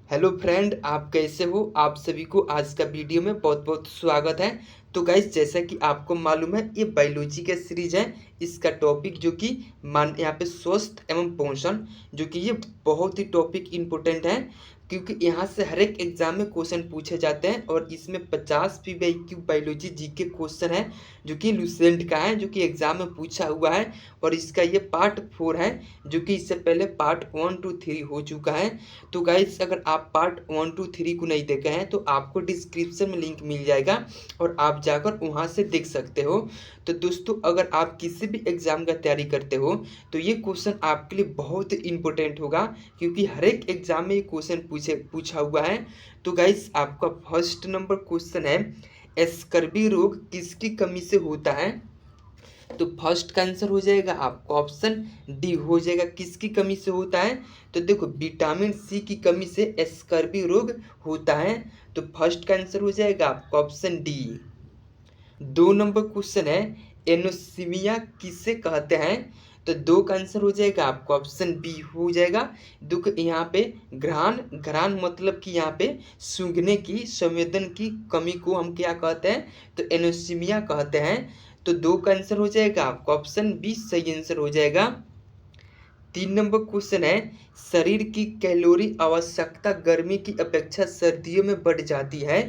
Hello friend, आप कैसे हो। आप सभी को आज का वीडियो में बहुत बहुत स्वागत है। तो गाइस, जैसा कि आपको मालूम है, ये बायोलॉजी का सीरीज है। इसका टॉपिक जो कि मान यहाँ पे स्वस्थ एवं पोषण, जो कि ये बहुत ही टॉपिक इम्पोर्टेंट है, क्योंकि यहाँ से हर एक एग्जाम में क्वेश्चन पूछे जाते हैं और इसमें 50 PYQ बायोलॉजी जीके क्वेश्चन है, जो कि लुसेंट का है, जो कि एग्जाम में पूछा हुआ है। और इसका ये पार्ट 4 है, जो कि इससे पहले पार्ट 1 2 3 हो चुका है। तो गाइस, अगर आप पार्ट 1 2 3 को नहीं देखे हैं तो आपको डिस्क्रिप्शन में लिंक मिल जाएगा और आप जाकर वहां से देख सकते हो। तो दोस्तों, अगर आप किसी भी एग्जाम का तैयारी करते हो तो ये क्वेश्चन आपके लिए बहुत इंपॉर्टेंट होगा, क्योंकि हर एक एग्जाम में ये क्वेश्चन पूछा हुआ है। तो गाइस, आपका फर्स्ट नंबर क्वेश्चन है, स्कर्वी रोग किसकी कमी से होता है। तो फर्स्ट का आंसर हो जाएगा आपका ऑप्शन डी हो जाएगा। किसकी कमी से होता है? तो देखो, विटामिन सी की कमी से स्कर्वी रोग होता है। तो फर्स्ट का आंसर हो जाएगा आपका ऑप्शन डी। 2 नंबर क्वेश्चन है, एनोसिमिया किसे कहते हैं। तो 2 का आंसर हो जाएगा आपका ऑप्शन बी हो जाएगा। दुख यहाँ पे घ्राण घ्राण मतलब कि यहाँ पे सूंघने की संवेदन की कमी को हम क्या कहते हैं? तो एनोसिमिया कहते हैं। तो 2 का आंसर हो जाएगा आपका ऑप्शन बी सही आंसर हो जाएगा। 3 नंबर क्वेश्चन है, शरीर की कैलोरी आवश्यकता गर्मी की अपेक्षा सर्दियों में बढ़ जाती है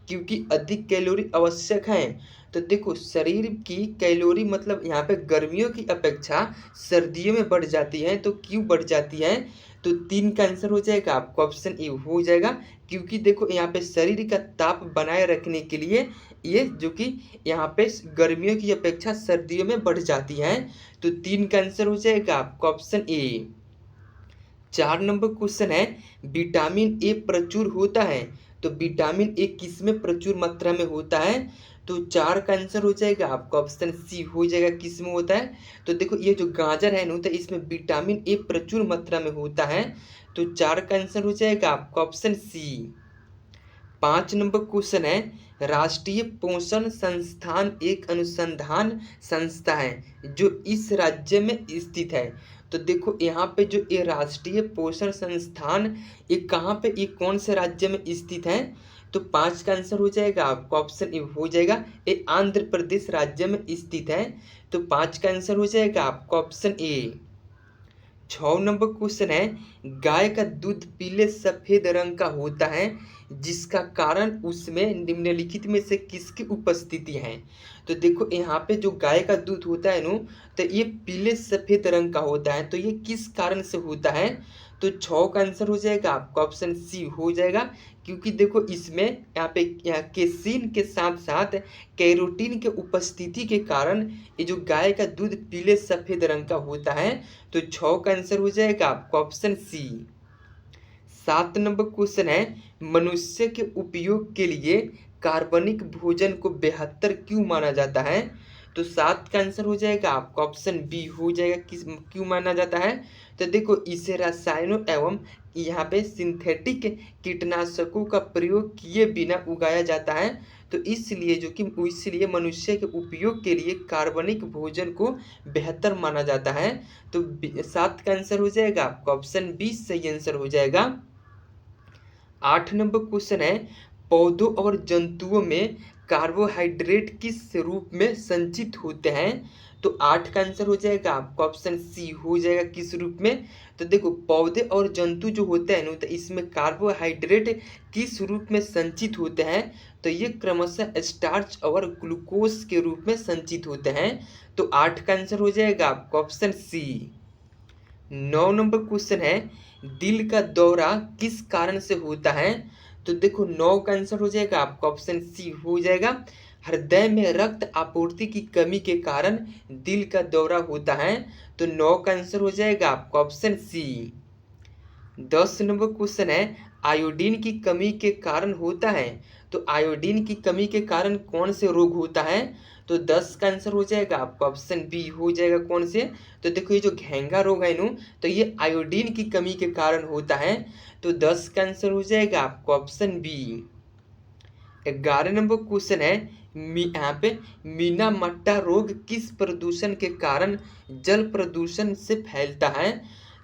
क्योंकि अधिक कैलोरी आवश्यक है। तो देखो, शरीर की कैलोरी मतलब यहाँ पे गर्मियों की अपेक्षा सर्दियों में बढ़ जाती है। तो क्यों बढ़ जाती है? तो 3 का आंसर हो जाएगा आपका ऑप्शन ए हो जाएगा। क्योंकि देखो, यहाँ पे शरीर का ताप बनाए रखने के लिए ये जो कि यहाँ पे गर्मियों की अपेक्षा सर्दियों में बढ़ जाती है। तो 3 का आंसर हो जाएगा आपका ऑप्शन ए। 4 नंबर क्वेश्चन है, विटामिन ए प्रचुर होता है। तो विटामिन ए किस में प्रचुर मात्रा में होता है? तो 4 का आंसर हो जाएगा आपका ऑप्शन सी हो जाएगा। किस में होता है? तो देखो, ये जो गाजर है ना, तो इसमें विटामिन ए प्रचुर मात्रा में होता है। तो 4 का आंसर हो जाएगा आपका ऑप्शन सी। 5 नंबर क्वेश्चन है, राष्ट्रीय पोषण संस्थान एक अनुसंधान संस्था है जो इस राज्य में स्थित है। तो देखो, यहाँ पे जो ये राष्ट्रीय पोषण संस्थान ये कहाँ पे, ये कौन से राज्य में स्थित है? तो 5 का आंसर हो जाएगा आपका ऑप्शन ए हो जाएगा। ये आंध्र प्रदेश राज्य में स्थित है। तो 5 का आंसर हो जाएगा आपका ऑप्शन ए। 6 नंबर क्वेश्चन है, गाय का दूध पीले सफेद रंग का होता है जिसका कारण उसमें निम्नलिखित में से किसकी उपस्थिति है। तो देखो, यहाँ पे जो गाय का दूध होता है नो, तो ये पीले सफेद रंग का होता है। तो ये किस कारण से होता है? तो 6 का आंसर हो जाएगा आपका ऑप्शन सी हो जाएगा। क्योंकि देखो, इसमें यहाँ पे यहाँ केसीन के साथ साथ कैरोटीन के उपस्थिति के कारण ये जो गाय का दूध पीले सफेद रंग का होता है। तो 6 का आंसर हो जाएगा आपका ऑप्शन सी। 7 नंबर क्वेश्चन है, मनुष्य के उपयोग के लिए कार्बनिक भोजन को बेहतर क्यों माना जाता है। तो 7 का आंसर हो जाएगा आपका ऑप्शन बी हो जाएगा। किस क्यों माना जाता है? तो देखो, इसे रसायनों एवं यहाँ पे सिंथेटिक कीटनाशकों का प्रयोग किए बिना उगाया जाता है। तो इसलिए इसलिए मनुष्य के उपयोग के लिए कार्बनिक भोजन को बेहतर माना जाता है। तो 7 का आंसर हो जाएगा आपका ऑप्शन बी सही आंसर हो जाएगा। 8 नंबर क्वेश्चन है, पौधों और जंतुओं में कार्बोहाइड्रेट किस रूप में संचित होते हैं। तो 8 का आंसर हो जाएगा आपका ऑप्शन सी हो जाएगा। किस रूप में? तो देखो, पौधे और जंतु जो होते हैं ना, तो इसमें कार्बोहाइड्रेट किस रूप में संचित होते हैं। तो ये क्रमशः स्टार्च और ग्लूकोज के रूप में संचित होते हैं। तो 8 का आंसर हो जाएगा आपका ऑप्शन सी। 9 नंबर क्वेश्चन है, दिल का दौरा किस कारण से होता है। तो देखो, 9 का आंसर हो जाएगा आपका ऑप्शन सी हो जाएगा। हृदय में रक्त आपूर्ति की कमी के कारण दिल का दौरा होता है। तो 9 का आंसर हो जाएगा आपका ऑप्शन सी। 10 नंबर क्वेश्चन है, आयोडीन की कमी के कारण होता है। तो आयोडीन की कमी के कारण कौन से रोग होता है। तो 10 का आंसर हो जाएगा आपका ऑप्शन बी हो जाएगा। कौन से? तो देखो, ये जो घेंगा रोग है नो, तो ये आयोडीन की कमी के कारण होता है। तो 10 का आंसर हो जाएगा आपका ऑप्शन बी। 11 नंबर क्वेश्चन है, यहाँ पे मीना मट्टा रोग किस प्रदूषण के कारण जल प्रदूषण से फैलता है।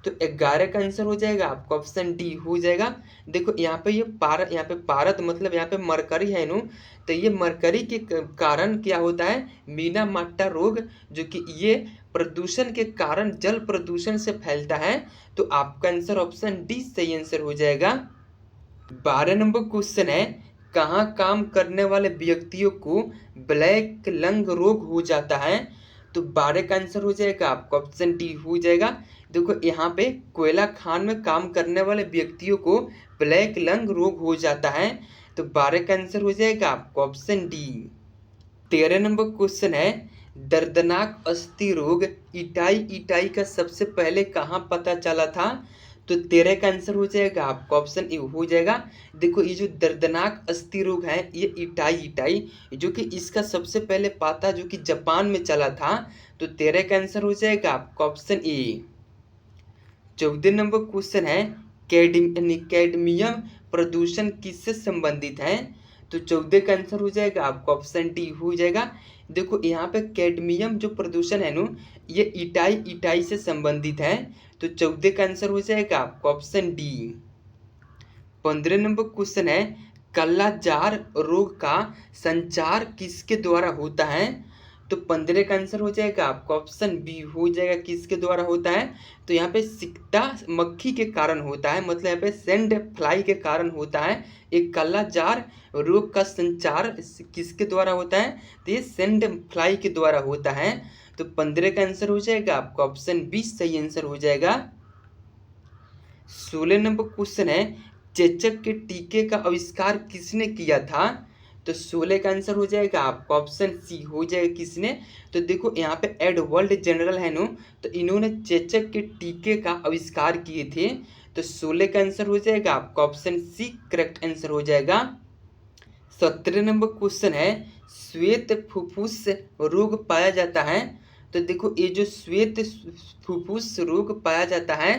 तो 11 का आंसर हो जाएगा आपका ऑप्शन डी हो जाएगा। देखो यहाँ पे यहाँ पे पारद मतलब यहाँ पे मरकरी है नु, तो ये मरकरी के कारण क्या होता है, मीना माट्टा रोग, जो कि ये प्रदूषण के कारण जल प्रदूषण से फैलता है। तो आपका आंसर ऑप्शन डी सही आंसर हो जाएगा। 12 नंबर क्वेश्चन है, कहाँ काम करने वाले व्यक्तियों को ब्लैक लंग रोग हो जाता है। तो 12 का आंसर हो जाएगा आपका ऑप्शन डी हो जाएगा। देखो यहाँ पे कोयला खान में काम करने वाले व्यक्तियों को ब्लैक लंग रोग हो जाता है। तो 12 का आंसर हो जाएगा आपका ऑप्शन डी। 13 नंबर क्वेश्चन है, दर्दनाक अस्थि रोग इटाई का सबसे पहले कहाँ पता चला था। तो 13 का आंसर हो जाएगा आपका ऑप्शन ए हो जाएगा। देखो ये जो दर्दनाक अस्थि रोग है ये इटाई जो कि इसका सबसे पहले पता जो कि जापान में चला था। तो 13 का आंसर हो जाएगा आपका ऑप्शन ए। 14 नंबर क्वेश्चन है, कैडमियम प्रदूषण किससे संबंधित है। तो 14 का आंसर हो जाएगा आपका ऑप्शन डी हो जाएगा। देखो यहाँ पे कैडमियम जो प्रदूषण है नु, ये इटाई से संबंधित है। तो 14 का आंसर हो जाएगा आपका ऑप्शन डी। 15 नंबर क्वेश्चन है, कालाजार रोग का संचार किसके द्वारा होता है। तो 15 का आंसर हो जाएगा आपका ऑप्शन बी हो जाएगा, किसके द्वारा होता है। तो यहाँ पे सिकटा मक्खी के कारण होता है, मतलब यहाँ पे सैंड फ्लाई के कारण होता है। एक कालाजार रोग का संचार किसके द्वारा होता है, तो ये सैंड फ्लाई के द्वारा होता है। तो 15 का आंसर हो जाएगा आपका ऑप्शन बी सही आंसर हो जाएगा। 16 नंबर क्वेश्चन है, चेचक के टीके का आविष्कार किसने किया था। तो 16 का आंसर हो जाएगा आपका ऑप्शन सी हो जाएगा, किसने। तो देखो यहाँ पे एडवर्ड जनरल है नो, तो इन्होंने चेचक के टीके का आविष्कार किए थे। तो 16 का आंसर हो जाएगा आपका ऑप्शन सी करेक्ट आंसर हो जाएगा। 17 नंबर क्वेश्चन है, श्वेत फुफ्फुस रोग पाया जाता है। तो देखो ये जो श्वेत फुफ्फुस रोग पाया जाता है,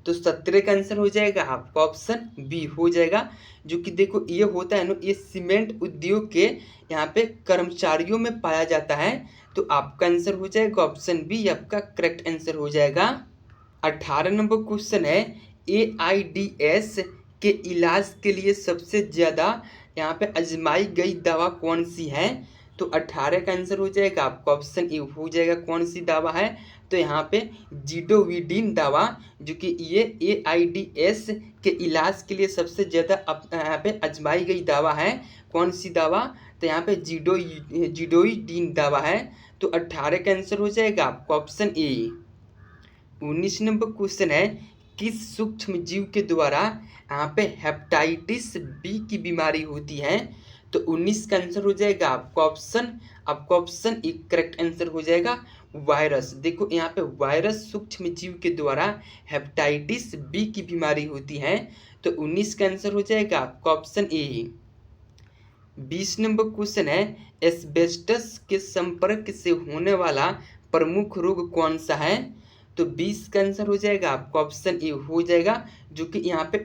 तो 17 का आंसर हो जाएगा आपका ऑप्शन बी हो जाएगा। जो कि देखो ये होता है ना, ये सीमेंट उद्योग के यहाँ पे कर्मचारियों में पाया जाता है। तो आपका आंसर हो जाएगा ऑप्शन बी, आपका करेक्ट आंसर हो जाएगा। 18 नंबर क्वेश्चन है, AIDS के इलाज के लिए सबसे ज़्यादा यहाँ पे आजमाई गई दवा कौन सी है। तो 18 का आंसर हो जाएगा आपका ऑप्शन ए हो जाएगा, कौन सी दवा है। तो यहाँ पे जिडोविडिन दवा, जो कि ये AIDS के इलाज के लिए सबसे ज़्यादा यहाँ पे आजमाई गई दवा है। कौन सी दवा, तो यहाँ पे जिडोविडिन दवा है। तो 18 का आंसर हो जाएगा आपका ऑप्शन ए। 19 नंबर क्वेश्चन है, किस सूक्ष्म जीव के द्वारा यहाँ पे हेपेटाइटिस बी की बीमारी होती है। तो 19 का आंसर हो जाएगा आपका ऑप्शन एक करेक्ट आंसर हो जाएगा, वायरस। देखो यहाँ पे वायरस सूक्ष्म जीव के द्वारा हेपेटाइटिस बी की बीमारी होती है। तो 19 का आंसर हो जाएगा आपका ऑप्शन ए। 20 नंबर क्वेश्चन है, एस्बेस्टस के संपर्क से होने वाला प्रमुख रोग कौन सा है। तो 20 का आंसर हो जाएगा आपका ऑप्शन ए हो जाएगा, जो कि यहाँ पे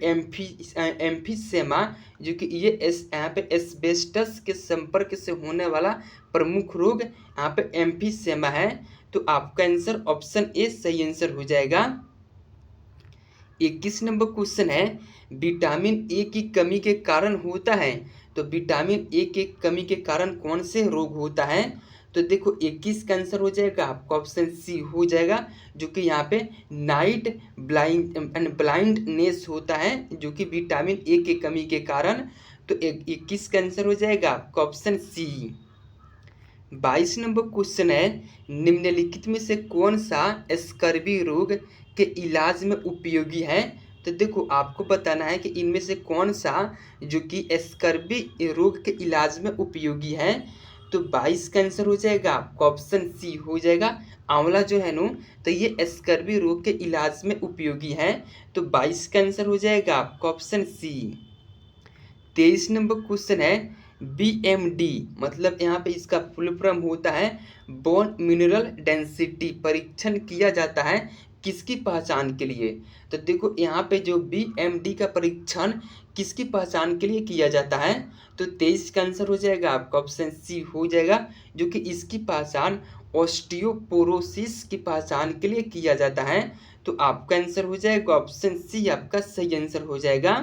एम्फीसेमा, जो कि ये यहाँ पे एस्बेस्टस के संपर्क से होने वाला प्रमुख रोग यहाँ पे एम्फीसेमा है। तो आपका आंसर ऑप्शन ए सही आंसर हो जाएगा। 21 नंबर क्वेश्चन है, विटामिन ए की कमी के कारण होता है। तो विटामिन ए के कमी के कारण कौन से रोग होता है। तो देखो 21 का आंसर हो जाएगा आपका ऑप्शन सी हो जाएगा, जो कि यहाँ पे नाइट ब्लाइंडनेस होता है, जो कि विटामिन ए के कमी के कारण। तो 21 का आंसर हो जाएगा आपका ऑप्शन सी। 22 नंबर क्वेश्चन है, निम्नलिखित में से कौन सा स्कर्वी रोग के इलाज में उपयोगी है। तो देखो आपको बताना है कि इनमें से कौन सा जो कि स्कर्वी रोग के इलाज में उपयोगी है। तो 22 का आंसर हो जाएगा आपका ऑप्शन सी हो जाएगा, आंवला जो है नो, तो ये स्कर्वी रोग के इलाज में उपयोगी है। तो 22 का आंसर हो जाएगा आपका ऑप्शन सी। 23 नंबर क्वेश्चन है, BMD मतलब यहाँ पे इसका फुल फॉर्म होता है बोन मिनरल डेंसिटी परीक्षण किया जाता है किसकी पहचान के लिए। तो देखो यहाँ पे जो BMD का परीक्षण किसकी पहचान के लिए किया जाता है। तो 23 का आंसर हो जाएगा आपका ऑप्शन सी हो जाएगा, जो कि इसकी पहचान ऑस्टियोपोरोसिस की पहचान के लिए किया जाता है। तो आपका आंसर हो जाएगा ऑप्शन सी आपका सही आंसर हो जाएगा।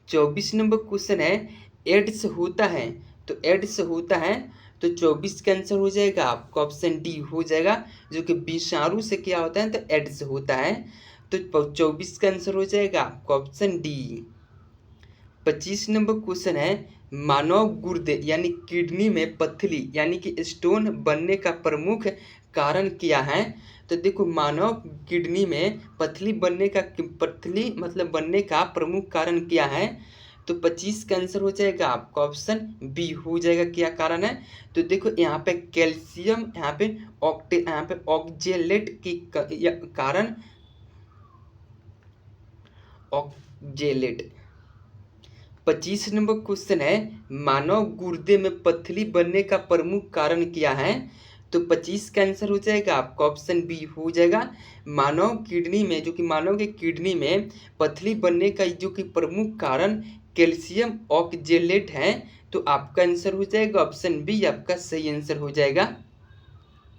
24 नंबर क्वेश्चन है, एड्स होता है, तो एड्स होता है तो 24 का आंसर हो जाएगा आपका ऑप्शन डी हो जाएगा, जो कि विषाणु से क्या होता है तो एड्स होता है, तो 24 का आंसर हो जाएगा आपका ऑप्शन डी। 25 नंबर क्वेश्चन है, मानव गुर्दे यानी किडनी में पथरी यानी कि स्टोन बनने का प्रमुख कारण क्या है। तो देखो मानव किडनी में पथरी बनने का प्रमुख कारण क्या है, तो 25 का आंसर हो जाएगा आपका ऑप्शन बी हो जाएगा। क्या कारण है, तो देखो यहाँ पे कैल्शियम, यहाँ पे ऑक्जेलेट के कारण, ऑक्जेलेट। 25 नंबर क्वेश्चन है, मानव गुर्दे में पथरी बनने का प्रमुख कारण क्या है, तो 25 का आंसर हो जाएगा आपका ऑप्शन बी हो जाएगा। मानव के किडनी में पथरी बनने का जो कि प्रमुख कारण कैल्शियम ऑक्जेलेट है, तो आपका आंसर हो जाएगा ऑप्शन बी आपका सही आंसर हो जाएगा।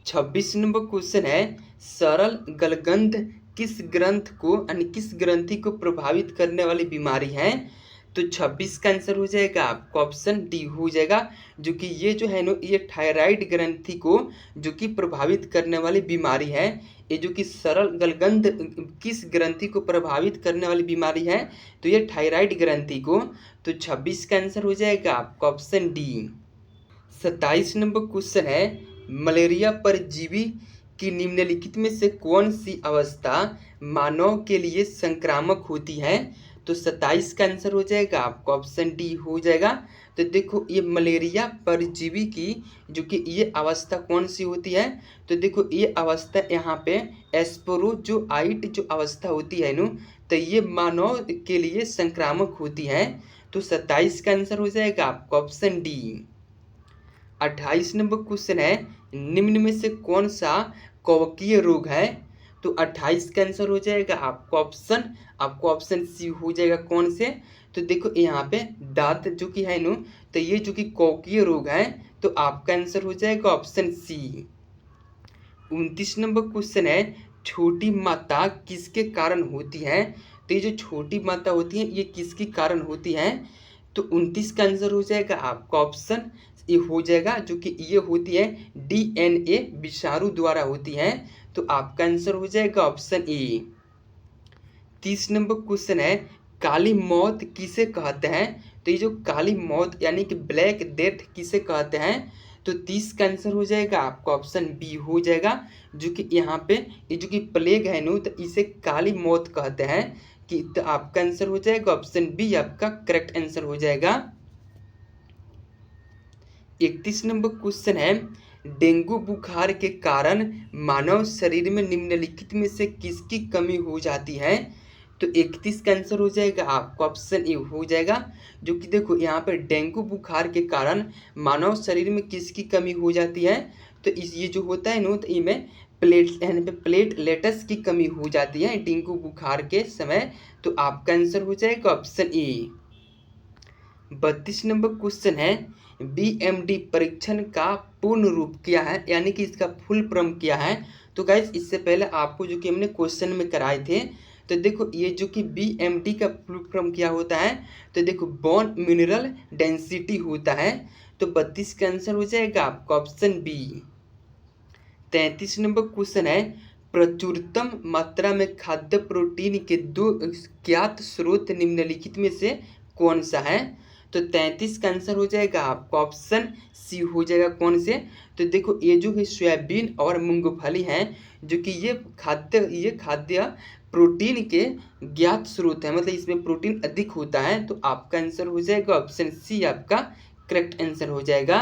26 नंबर क्वेश्चन है, सरल गलगंध किस ग्रंथि को प्रभावित करने वाली बीमारी है, तो 26 का आंसर हो जाएगा आपका ऑप्शन डी हो जाएगा, जो कि ये जो है ना ये थायराइड ग्रंथि को जो कि प्रभावित करने वाली बीमारी है। ये जो कि सरल गलगंध किस ग्रंथि को प्रभावित करने वाली बीमारी है, तो ये थायराइड ग्रंथि को, तो 26 का आंसर हो जाएगा आपका ऑप्शन डी। 27 नंबर क्वेश्चन है, मलेरिया परजीवी की निम्नलिखित में से कौन सी अवस्था मानव के लिए संक्रामक होती है, तो 27 का आंसर हो जाएगा आपका ऑप्शन डी हो जाएगा। तो देखो ये मलेरिया परजीवी की जो कि ये अवस्था कौन सी होती है, तो देखो ये अवस्था यहाँ पे एस्पोरोजोआइट जो अवस्था होती है ना, तो ये मानव के लिए संक्रामक होती है, तो 27 का आंसर हो जाएगा आपका ऑप्शन डी। 28 नंबर क्वेश्चन है, निम्न में से कौन सा कवकीय रोग है, तो 28 का आंसर हो जाएगा आपको ऑप्शन सी हो जाएगा। कौन से, तो देखो यहाँ पे दांत जो कि है नो, तो ये जो कि कवकीय रोग है, तो आपका आंसर हो जाएगा ऑप्शन सी। 29 नंबर क्वेश्चन है, छोटी माता किसके कारण होती है, तो ये जो छोटी माता होती है ये किसके कारण होती है, तो 29 का आंसर हो जाएगा आपका ऑप्शन ये हो जाएगा, जो कि ये होती है डीएनए विषाणु द्वारा होती है, तो आपका आंसर हो जाएगा ऑप्शन ए। 30 नंबर क्वेश्चन है, काली मौत किसे कहते हैं, तो ये जो काली मौत यानी कि ब्लैक डेथ किसे कहते हैं, तो 30 का आंसर हो जाएगा आपका ऑप्शन बी हो जाएगा, जो कि यहाँ पे ये जो कि प्लेग है नो, तो इसे काली मौत कहते हैं कि, तो आपका आंसर हो जाएगा ऑप्शन बी आपका करेक्ट आंसर हो जाएगा। 31 नंबर क्वेश्चन है, डेंगू बुखार के कारण मानव शरीर में निम्नलिखित में से किसकी कमी हो जाती है, तो 31 का आंसर हो जाएगा आपका ऑप्शन ए हो जाएगा, जो कि देखो यहाँ पर डेंगू बुखार के कारण मानव शरीर में किसकी कमी हो जाती है, तो ये जो होता है नो, तो इनमें प्लेटलेट्स की कमी हो जाती है डेंगू बुखार के समय, तो आपका आंसर हो जाएगा ऑप्शन ए। 32 नंबर क्वेश्चन है, बीएमडी परीक्षण का पूर्ण रूप क्या है, यानी कि इसका फुल फॉर्म क्या है, तो गाइस इससे पहले आपको जो कि हमने क्वेश्चन में कराए थे, तो देखो ये जो कि बीएमडी का फुल फॉर्म क्या होता है, तो देखो बोन मिनरल डेंसिटी होता है, तो 32 का आंसर हो जाएगा आपका ऑप्शन बी। 33 नंबर क्वेश्चन है, प्रचुरतम मात्रा में खाद्य प्रोटीन के दो ज्ञात स्रोत निम्नलिखित में से कौन सा है, तो 33 का आंसर हो जाएगा आपका ऑप्शन सी हो जाएगा। कौन से, तो देखो ये जो है सोयाबीन और मूंगफली हैं, जो कि ये खाद्य प्रोटीन के ज्ञात स्रोत है, मतलब इसमें प्रोटीन अधिक होता है, तो आपका आंसर हो जाएगा ऑप्शन सी आपका करेक्ट आंसर हो जाएगा।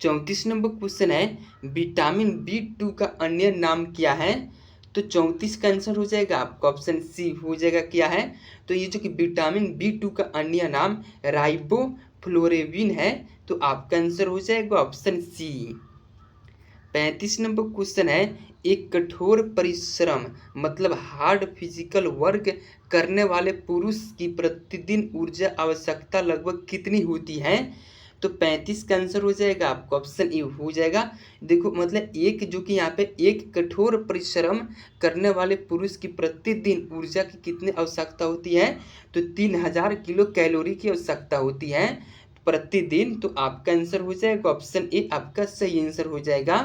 34 नंबर क्वेश्चन है, विटामिन B2 का अन्य नाम क्या है, तो 34 का आंसर हो जाएगा आपका ऑप्शन सी हो जाएगा। क्या है, तो ये जो कि विटामिन B2 का अन्य नाम राइबोफ्लोरेविन है, तो आपका आंसर हो जाएगा ऑप्शन सी। 35 नंबर क्वेश्चन है, एक कठोर परिश्रम मतलब हार्ड फिजिकल वर्क करने वाले पुरुष की प्रतिदिन ऊर्जा आवश्यकता लगभग कितनी होती है, तो 35 का आंसर हो जाएगा आपका ऑप्शन ए हो जाएगा। देखो मतलब एक जो कि यहाँ पे एक कठोर परिश्रम करने वाले पुरुष की प्रतिदिन ऊर्जा की कितनी आवश्यकता होती है, तो 3000 किलो कैलोरी की आवश्यकता होती है प्रतिदिन। तो आपका आंसर हो जाएगा ऑप्शन ए आपका सही आंसर हो जाएगा।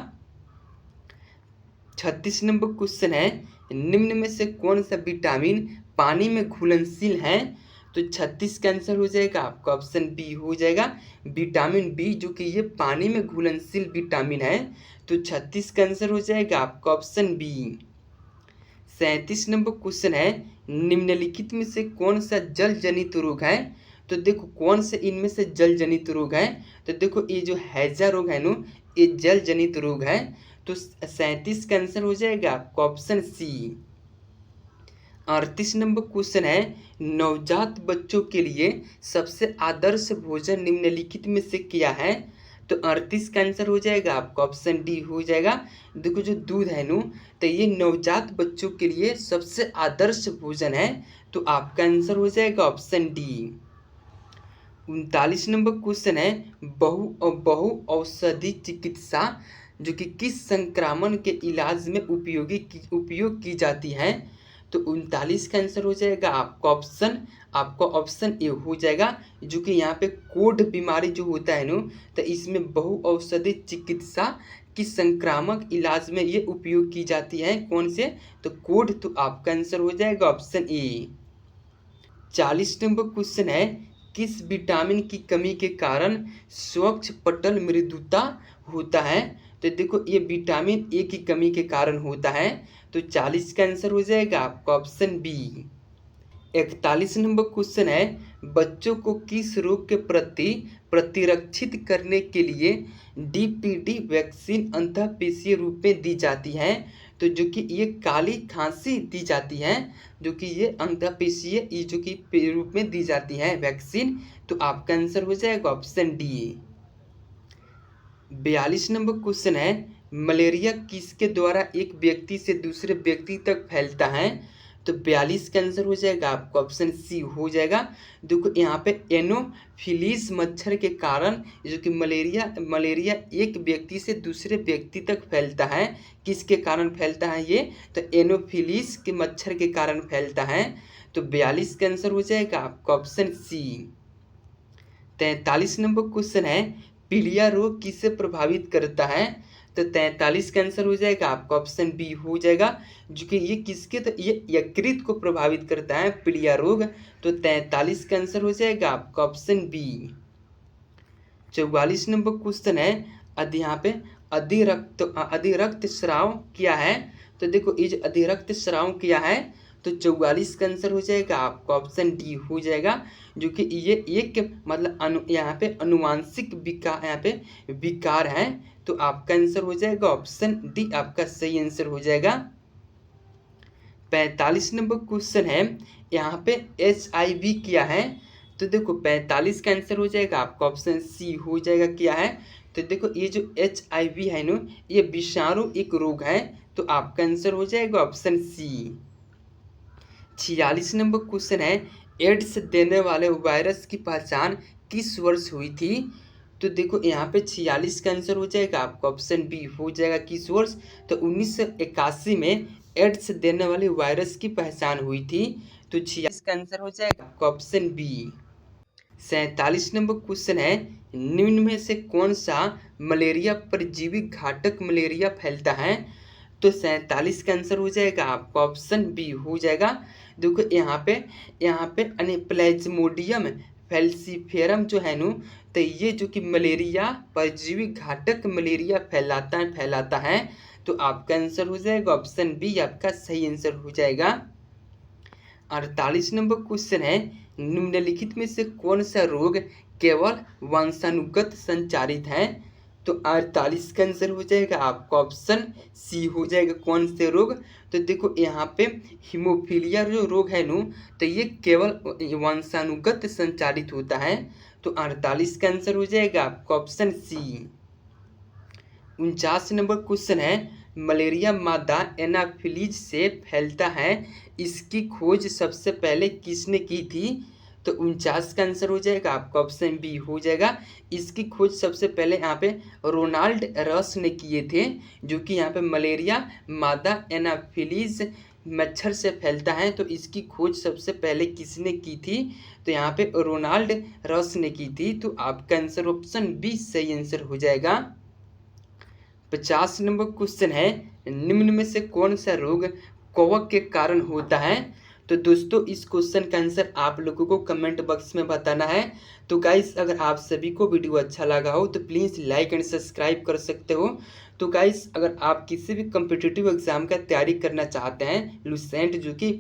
36 नंबर क्वेश्चन है, निम्न में से कौन सा विटामिन पानी में घुलनशील है, तो 36 का आंसर हो जाएगा आपका ऑप्शन बी हो जाएगा विटामिन बी, जो कि ये पानी में घुलनशील विटामिन है। तो 36 का आंसर हो जाएगा आपका ऑप्शन बी। 37 नंबर क्वेश्चन है, निम्नलिखित में से कौन सा जल जनित रोग है, तो देखो कौन से इनमें से जल जनित रोग है, तो देखो ये जो हैजा रोग है ना, ये जल जनित रोग है। तो 37 का आंसर हो जाएगा आपका ऑप्शन सी। 38 नंबर क्वेश्चन है, नवजात बच्चों के लिए सबसे आदर्श भोजन निम्नलिखित में से क्या है, तो 38 का आंसर हो जाएगा आपका ऑप्शन डी हो जाएगा। देखो जो दूध है नो, तो ये नवजात बच्चों के लिए सबसे आदर्श भोजन है, तो आपका आंसर हो जाएगा ऑप्शन डी। 39 नंबर क्वेश्चन है, बहु औषधि चिकित्सा जो कि किस संक्रमण के इलाज में उपयोग की जाती है, तो 39 का आंसर हो जाएगा आपका ऑप्शन ए हो जाएगा, जो कि यहाँ पे कोढ़ बीमारी जो होता है नो, तो इसमें बहु औषधि चिकित्सा की संक्रामक इलाज में ये उपयोग की जाती है, कौन से, तो कोढ़। तो आपका आंसर हो जाएगा ऑप्शन ए। 40 नंबर क्वेश्चन है, किस विटामिन की कमी के कारण स्वच्छ पटल मृदुता होता है, तो देखो ये विटामिन ए की कमी के कारण होता है। तो 40 का आंसर हो जाएगा आपका ऑप्शन बी। 41 नंबर क्वेश्चन है, बच्चों को किस रोग के प्रति प्रतिरक्षित करने के लिए डीपीडी वैक्सीन अंतःपेशीय रूप में दी जाती है, तो जो कि ये काली खांसी दी जाती है, जो कि ये अंतःपेशीय ये जो कि रूप में दी जाती है वैक्सीन। तो आपका आंसर हो जाएगा ऑप्शन डी। 42 नंबर क्वेश्चन है, मलेरिया किसके द्वारा एक व्यक्ति से दूसरे व्यक्ति तक फैलता है, तो 42 का आंसर हो जाएगा आपका ऑप्शन सी हो जाएगा। देखो यहाँ पे एनोफिलीज मच्छर के कारण जो कि मलेरिया एक व्यक्ति से दूसरे व्यक्ति तक फैलता है, किसके कारण फैलता है ये, तो एनोफिलीज के मच्छर के कारण फैलता है। तो 42 का आंसर हो जाएगा आपका ऑप्शन सी। 43 नंबर क्वेश्चन है, पीलिया रोग किसे प्रभावित करता है, तो 43 का आंसर हो जाएगा आपका ऑप्शन बी हो जाएगा, जो कि ये किसके, तो ये यकृत को प्रभावित करता है पीलिया रोग। तो 43 का आंसर हो जाएगा आपका ऑप्शन बी। 44 नंबर क्वेश्चन है, यहाँ पे अधिरक्त स्राव क्या है, तो देखो ये जो अधिरक्त स्राव क्या है, तो 44 का आंसर हो जाएगा आपका ऑप्शन डी हो जाएगा, जो कि ये एक मतलब यहाँ पे अनुवांशिक विकार है। तो आपका आंसर हो जाएगा ऑप्शन डी आपका सही आंसर हो जाएगा। 45 नंबर क्वेश्चन है, यहाँ पे HIV क्या है, तो देखो 45 का आंसर हो जाएगा आपका ऑप्शन सी हो जाएगा क्या है, तो देखो ये जो HIV है ना, ये विषाणु एक रोग है। तो आपका आंसर हो जाएगा ऑप्शन सी। 46 नंबर क्वेश्चन है, एड्स देने वाले वायरस की पहचान किस वर्ष हुई थी, तो देखो यहाँ पे 46 का आंसर हो जाएगा आपका ऑप्शन बी हो जाएगा किस वर्ष, तो 1981 में एड्स देने वाले वायरस की पहचान हुई थी। तो 46 का आंसर हो जाएगा आपका ऑप्शन बी। 47 नंबर क्वेश्चन है, निम्न में से कौन सा मलेरिया परजीवी घातक मलेरिया फैलता है, तो 47 का आंसर हो जाएगा आपका ऑप्शन बी हो जाएगा। देखो यहाँ पे प्लाज्मोडियम फैल्सीफेरम जो है नो, तो ये जो कि मलेरिया परजीवी घातक मलेरिया फैलाता है। तो आपका आंसर हो जाएगा ऑप्शन बी आपका सही आंसर हो जाएगा। 48 नंबर क्वेश्चन है, निम्नलिखित में से कौन सा रोग केवल वंशानुगत संचारित है, तो 48 का आंसर हो जाएगा आपका ऑप्शन सी हो जाएगा कौन से रोग, तो देखो यहाँ पे हीमोफीलिया जो रोग है नो, तो ये केवल वंशानुगत संचारित होता है। तो 48 का आंसर हो जाएगा आपका ऑप्शन सी। 49 नंबर क्वेश्चन है, मलेरिया मादा एनाफिलीज से फैलता है, इसकी खोज सबसे पहले किसने की थी, तो 49 का आंसर हो जाएगा आपका ऑप्शन बी हो जाएगा। इसकी खोज सबसे पहले यहाँ पे रोनाल्ड रस ने किए थे, जो कि यहाँ पे मलेरिया मादा एनाफिलीज मच्छर से फैलता है। तो इसकी खोज सबसे पहले किसने की थी? तो यहाँ पे रोनाल्ड रस ने की थी। तो आपका आंसर ऑप्शन बी सही आंसर हो जाएगा। 50 नंबर क्वेश्चन है, निम्न में से कौन सा रोग कवक के कारण होता है? तो दोस्तों इस क्वेश्चन का आंसर आप लोगों को कमेंट बॉक्स में बताना है। तो गाइस अगर आप सभी को वीडियो अच्छा लगा हो तो प्लीज़ लाइक एंड सब्सक्राइब कर सकते हो। तो गाइस अगर आप किसी भी कम्पिटिटिव एग्जाम का तैयारी करना चाहते हैं, लुसेंट जो कि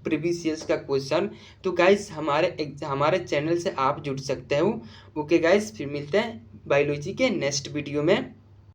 प्रीवियस ईयर्स का क्वेश्चन, तो गाइस हमारे चैनल से आप जुड़ सकते हो। ओके गाइस, फिर मिलते हैं बायोलॉजी के नेक्स्ट वीडियो में।